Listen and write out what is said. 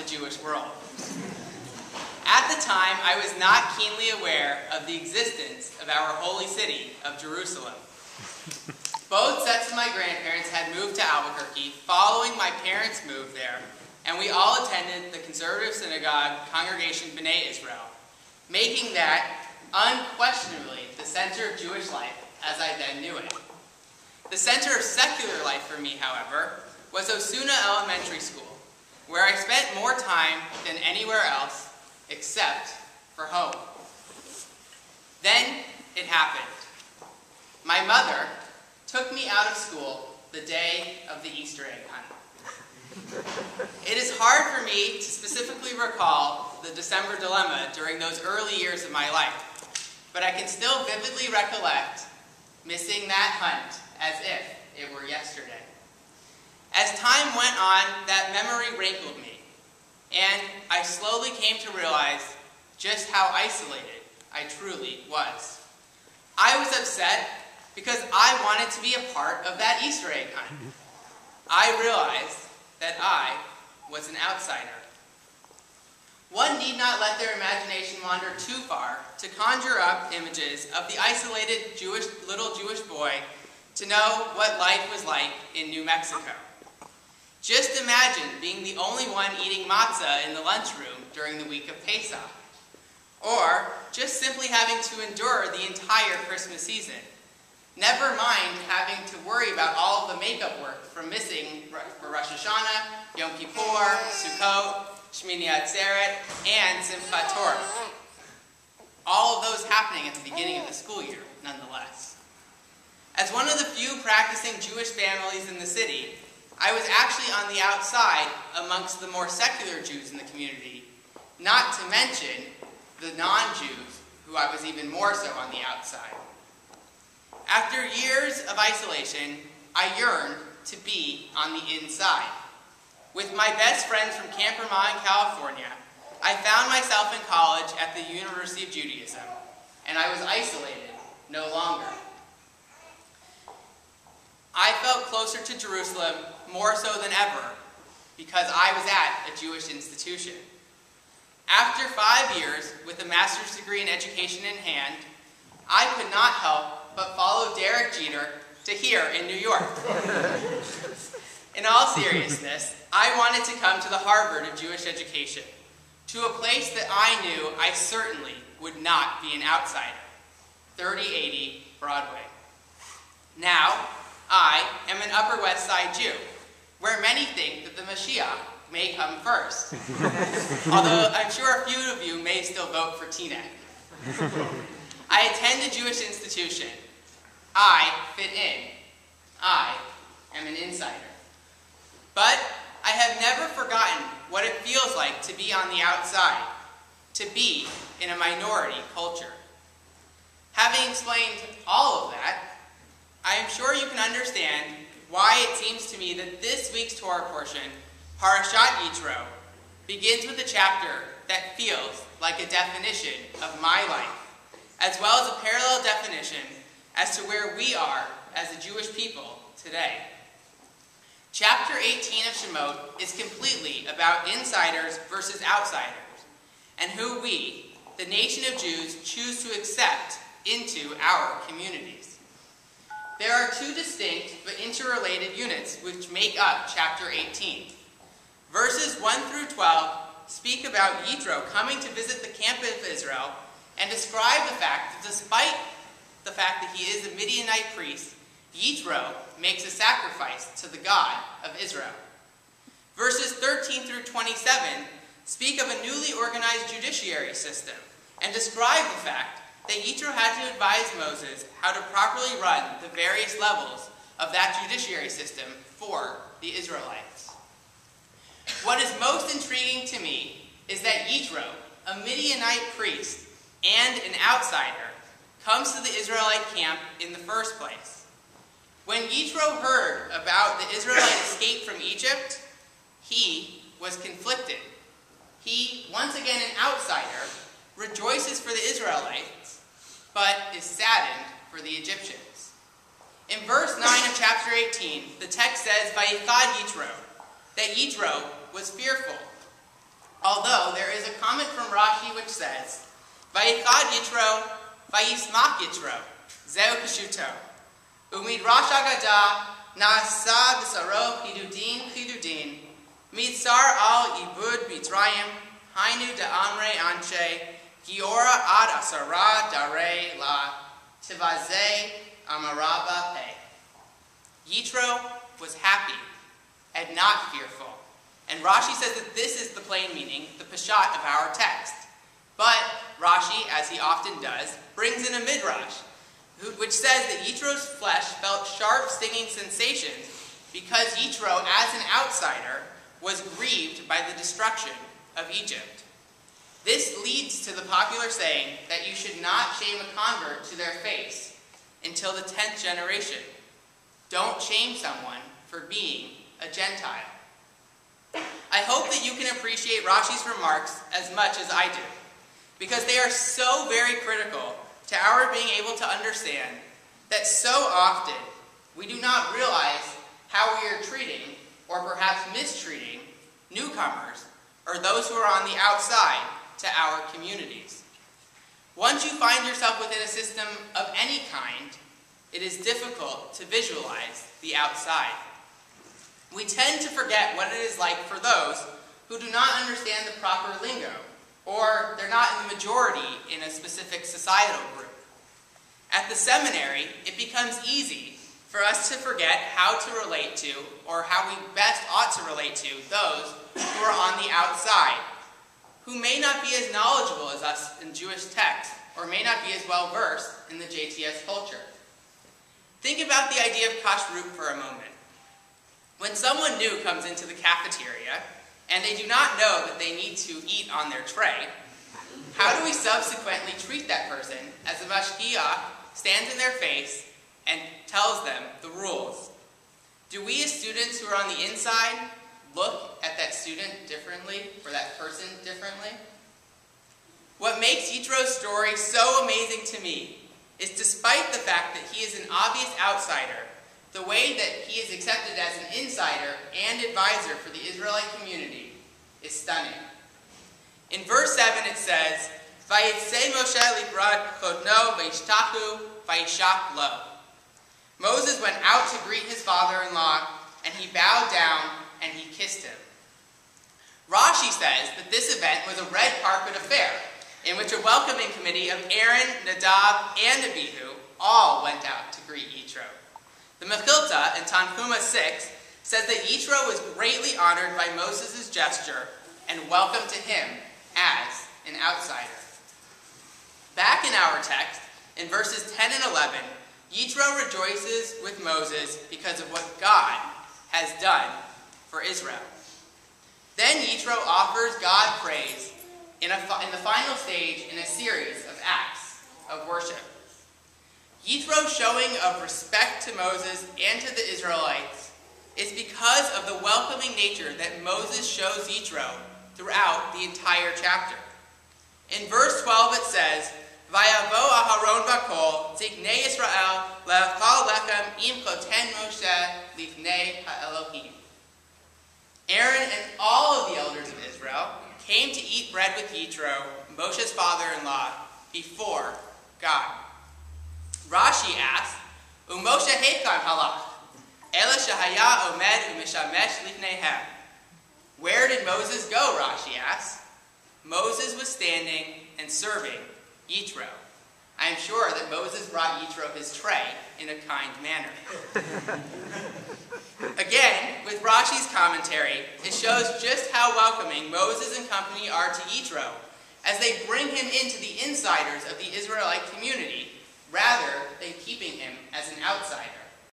Jewish world. At the time, I was not keenly aware of the existence of our holy city of Jerusalem. Both sets of my grandparents had moved to Albuquerque following my parents' move there, and we all attended the conservative synagogue congregation B'nai Israel, making that unquestionably the center of Jewish life as I then knew it. The center of secular life for me, however, was Osuna Elementary School, where I spent more time than anywhere else except for home. Then it happened. My mother took me out of school the day of the Easter egg hunt. It is hard for me to specifically recall the December dilemma during those early years of my life, but I can still vividly recollect missing that hunt as if it were yesterday. As time went on, that memory rankled me, and I slowly came to realize just how isolated I truly was. I was upset because I wanted to be a part of that Easter egg hunt. I realized that I was an outsider. One need not let their imagination wander too far to conjure up images of the isolated little Jewish boy to know what life was like in New Mexico. Just imagine being the only one eating matzah in the lunchroom during the week of Pesach. Or just simply having to endure the entire Christmas season. Never mind having to worry about all of the makeup work from missing for Rosh Hashanah, Yom Kippur, Sukkot, Shmini Atzeret, and Simchat Torah. All of those happening at the beginning of the school year, nonetheless. As one of the few practicing Jewish families in the city, I was actually on the outside amongst the more secular Jews in the community, not to mention the non-Jews, who I was even more so on the outside. After years of isolation, I yearned to be on the inside. With my best friends from Camp Vermont, California, I found myself in college at the University of Judaism, and I was isolated no longer. I felt closer to Jerusalem more so than ever because I was at a Jewish institution. After 5 years with a master's degree in education in hand, I could not help but follow Derek Jeter to here in New York. In all seriousness, I wanted to come to the Harvard of Jewish education, to a place that I knew I certainly would not be an outsider, 3080 Broadway. Now, I am an Upper West Side Jew, where many think that the Mashiach may come first. Although I'm sure a few of you may still vote for Teaneck. I attend a Jewish institution. I fit in. I am an insider. But I have never forgotten what it feels like to be on the outside, to be in a minority culture. Having explained all of that, I am sure you can understand why it seems to me that this week's Torah portion, Parashat Yitro, begins with a chapter that feels like a definition of my life, as well as a parallel definition as to where we are as a Jewish people today. Chapter 18 of Shemot is completely about insiders versus outsiders, and who we, the nation of Jews, choose to accept into our communities. There are two distinct but interrelated units which make up chapter 18. Verses 1 through 12 speak about Yitro coming to visit the camp of Israel and describe the fact that despite the fact that he is a Midianite priest, Yitro makes a sacrifice to the God of Israel. Verses 13 through 27 speak of a newly organized judiciary system and describe the fact that Yitro had to advise Moses how to properly run the various levels of that judiciary system for the Israelites. What is most intriguing to me is that Yitro, a Midianite priest and an outsider, comes to the Israelite camp in the first place. When Yitro heard about the Israelite escape from Egypt, he was conflicted. He, once again an outsider, rejoices for the Israelites, but is saddened for the Egyptians. In verse 9 of chapter 18, the text says, "Vayichad Yitro," that Yitro was fearful. Although there is a comment from Rashi which says, Vayichad Yitro, Vayismach Yitro, Zeu Peshuto, Umidrash Agada, Na'asa B'saro Chidudin, Mitzar al Ibud Mitzrayim, Hainu Da'amre Anshe, Giora Ad Asara Dare La, Tivazeh Amaraba Pe. Yitro was happy and not fearful. And Rashi says that this is the plain meaning, the Peshat of our text. But Rashi, as he often does, brings in a midrash, which says that Yitro's flesh felt sharp, stinging sensations because Yitro, as an outsider, was grieved by the destruction of Egypt. This leads to the popular saying that you should not shame a convert to their face until the 10th generation. Don't shame someone for being a Gentile. I hope that you can appreciate Rashi's remarks as much as I do, because they are so very critical to our being able to understand that so often we do not realize how we are treating, or perhaps mistreating, newcomers, or those who are on the outside to our communities. Once you find yourself within a system of any kind, it is difficult to visualize the outside. We tend to forget what it is like for those who do not understand the proper lingo, or they're not in the majority in a specific societal group. At the seminary, it becomes easy for us to forget how to relate to, or how we best ought to relate to, those who are on the outside, who may not be as knowledgeable as us in Jewish texts, or may not be as well versed in the JTS culture. Think about the idea of kashrut for a moment. When someone new comes into the cafeteria, and they do not know that they need to eat on their tray, how do we subsequently treat that person as the mashgiach stands in their face and tells them the rules? Do we as students who are on the inside look at that student differently, or that person differently? What makes Yitro's story so amazing to me is, despite the fact that he is an obvious outsider, the way that he is accepted as an insider and advisor for the Israelite community is stunning. In verse 7 it says, Vayitze Moshe librad chodno vayishtachu vayishak lo. Moses went out to greet his father-in-law, and he bowed down and he kissed him. Rashi says that this event was a red carpet affair, in which a welcoming committee of Aaron, Nadab, and Abihu all went out to greet Yitro. The Mechilta in Tanhuma 6 says that Yitro was greatly honored by Moses' gesture and welcomed to him as an outsider. Back in our text, in verses 10 and 11, Yitro rejoices with Moses because of what God has done for Israel. Then Yitro offers God praise in the final stage in a series of acts of worship. Yitro's showing of respect to Moses and to the Israelites is because of the welcoming nature that Moses shows Yitro throughout the entire chapter. In verse 12 it says, Vayavo Aharon Bakol, Ziknei Yisrael, Le'achal Lechem Im Choten Moshe, Lifnei HaElohim. Aaron and all of the elders of Israel came to eat bread with Yitro, Moshe's father-in-law, before God. Rashi asks, Umoshe Heikan halach, Ela shehaya omed umishamesh lifneihem. Where did Moses go, Rashi asks. Moses was standing and serving Yitro. I am sure that Moses brought Yitro his tray in a kind manner. Again, with Rashi's commentary, it shows just how welcoming Moses and company are to Yitro, as they bring him into the insiders of the Israelite community, rather than keeping him as an outsider.